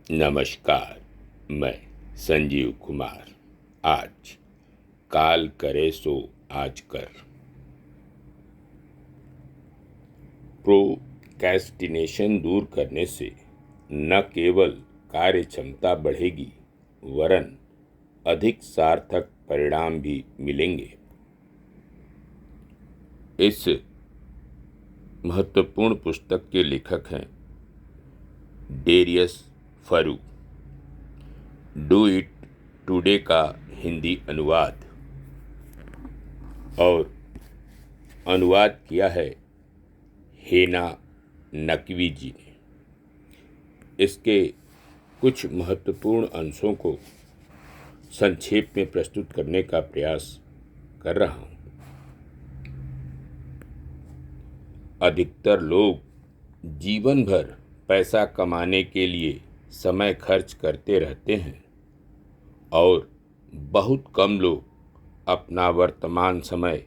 नमस्कार। मैं संजीव कुमार। आज काल करे सो आज कर। प्रोक्रेस्टिनेशन दूर करने से न केवल कार्य क्षमता बढ़ेगी वरन अधिक सार्थक परिणाम भी मिलेंगे। इस महत्वपूर्ण पुस्तक के लेखक हैं Darius Faru. Do it today का हिंदी अनुवाद और अनुवाद किया है हेना नकवी जी ने। इसके कुछ महत्वपूर्ण अंशों को संक्षेप में प्रस्तुत करने का प्रयास कर रहा हूँ। अधिकतर लोग जीवन भर पैसा कमाने के लिए समय खर्च करते रहते हैं और बहुत कम लोग अपना वर्तमान समय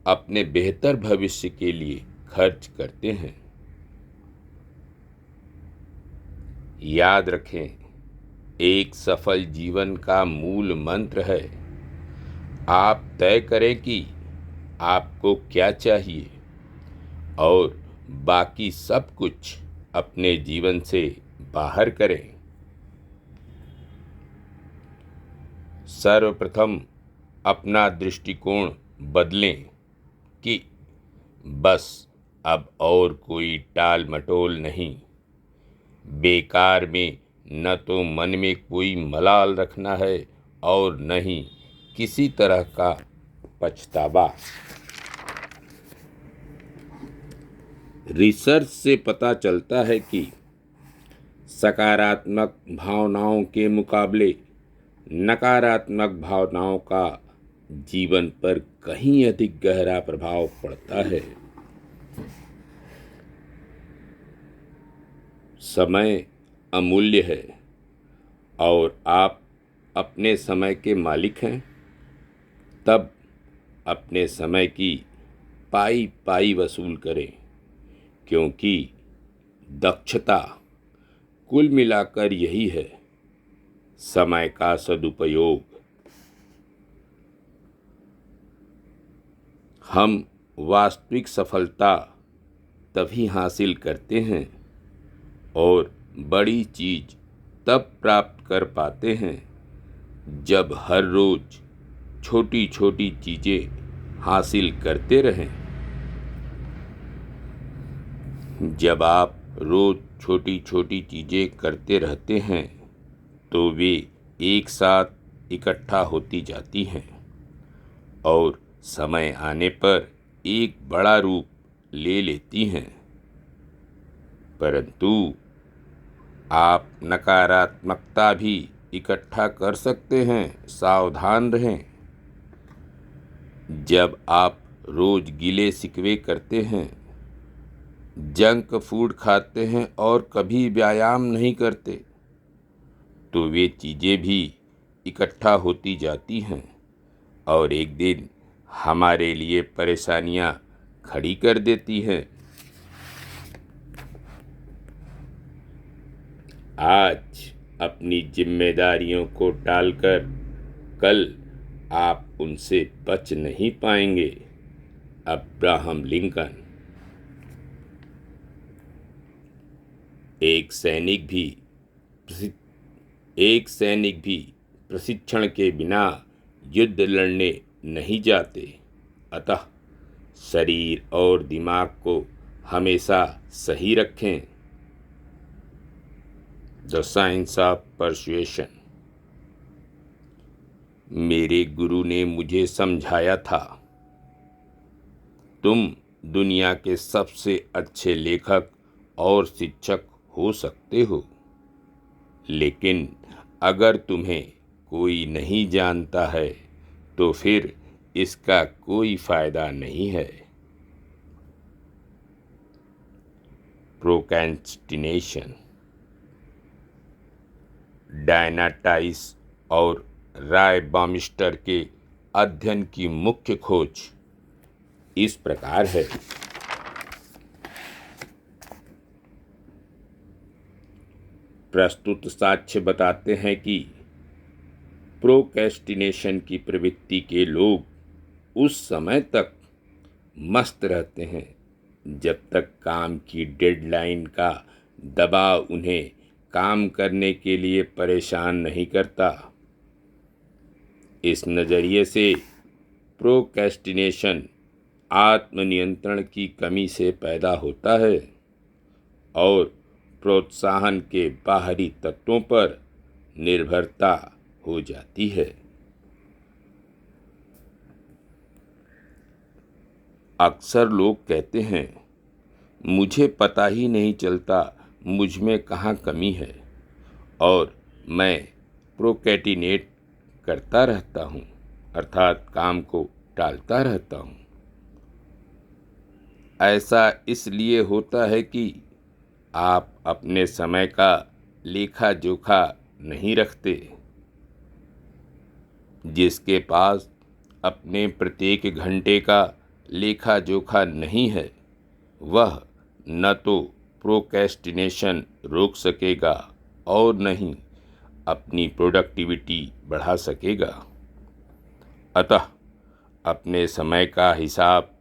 अपने बेहतर भविष्य के लिए खर्च करते हैं। याद रखें, एक सफल जीवन का मूल मंत्र है आप तय करें कि आपको क्या चाहिए और बाकी सब कुछ अपने जीवन से बाहर करें। सर्वप्रथम अपना दृष्टिकोण बदलें कि बस अब और कोई टाल मटोल नहीं। बेकार में न तो मन में कोई मलाल रखना है और न ही किसी तरह का पछतावा। रिसर्च से पता चलता है कि सकारात्मक भावनाओं के मुकाबले नकारात्मक भावनाओं का जीवन पर कहीं अधिक गहरा प्रभाव पड़ता है। समय अमूल्य है और आप अपने समय के मालिक हैं। तब अपने समय की पाई पाई वसूल करें, क्योंकि दक्षता कुल मिलाकर यही है, समय का सदुपयोग। हम वास्तविक सफलता तभी हासिल करते हैं और बड़ी चीज तब प्राप्त कर पाते हैं जब हर रोज छोटी छोटी चीजें हासिल करते रहें। जब आप रोज छोटी छोटी चीजें करते रहते हैं तो वे एक साथ इकट्ठा होती जाती हैं और समय आने पर एक बड़ा रूप ले लेती हैं। परंतु आप नकारात्मकता भी इकट्ठा कर सकते हैं। सावधान रहें। जब आप रोज गिले शिकवे करते हैं, जंक फूड खाते हैं और कभी व्यायाम नहीं करते, तो वे चीज़ें भी इकट्ठा होती जाती हैं और एक दिन हमारे लिए परेशानियां खड़ी कर देती हैं। आज अपनी जिम्मेदारियों को टालकर कल आप उनसे बच नहीं पाएंगे। Abraham Lincoln. एक सैनिक भी प्रशिक्षण के बिना युद्ध लड़ने नहीं जाते। अतः शरीर और दिमाग को हमेशा सही रखें। The science of persuasion. मेरे गुरु ने मुझे समझाया था, तुम दुनिया के सबसे अच्छे लेखक और शिक्षक हो सकते हो, लेकिन अगर तुम्हें कोई नहीं जानता है तो फिर इसका कोई फायदा नहीं है। प्रोक्रेस्टिनेशन। डायना टाइस और राय बामिस्टर के अध्ययन की मुख्य खोज इस प्रकार है। प्रस्तुत साक्ष्य बताते हैं कि प्रोक्रेस्टिनेशन की प्रवृत्ति के लोग उस समय तक मस्त रहते हैं जब तक काम की डेडलाइन का दबाव उन्हें काम करने के लिए परेशान नहीं करता। इस नज़रिए से प्रोक्रेस्टिनेशन आत्मनियंत्रण की कमी से पैदा होता है और प्रोत्साहन के बाहरी तत्वों पर निर्भरता हो जाती है। अक्सर लोग कहते हैं, मुझे पता ही नहीं चलता मुझ में कहाँ कमी है और मैं प्रोक्रेस्टिनेट करता रहता हूँ, अर्थात काम को टालता रहता हूँ। ऐसा इसलिए होता है कि आप अपने समय का लेखा जोखा नहीं रखते। जिसके पास अपने प्रत्येक घंटे का लेखा जोखा नहीं है, वह न तो प्रोक्रेस्टिनेशन रोक सकेगा और न ही अपनी प्रोडक्टिविटी बढ़ा सकेगा। अतः अपने समय का हिसाब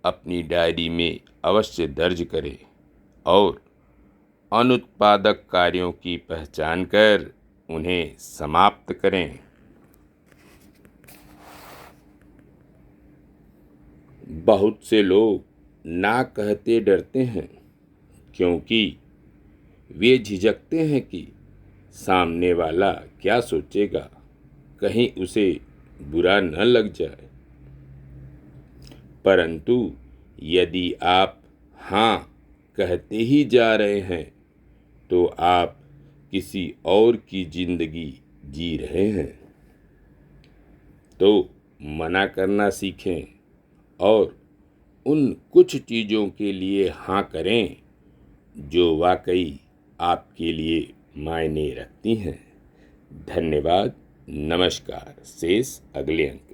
अपनी डायरी में अवश्य दर्ज करें और अनुत्पादक कार्यों की पहचान कर उन्हें समाप्त करें। बहुत से लोग ना कहते डरते हैं क्योंकि वे झिझकते हैं कि सामने वाला क्या सोचेगा, कहीं उसे बुरा न लग जाए। परंतु यदि आप हाँ कहते ही जा रहे हैं तो आप किसी और की जिंदगी जी रहे हैं। तो मना करना सीखें और उन कुछ चीज़ों के लिए हाँ करें जो वाकई आपके लिए मायने रखती हैं। धन्यवाद। नमस्कार। शेष अगले अंक।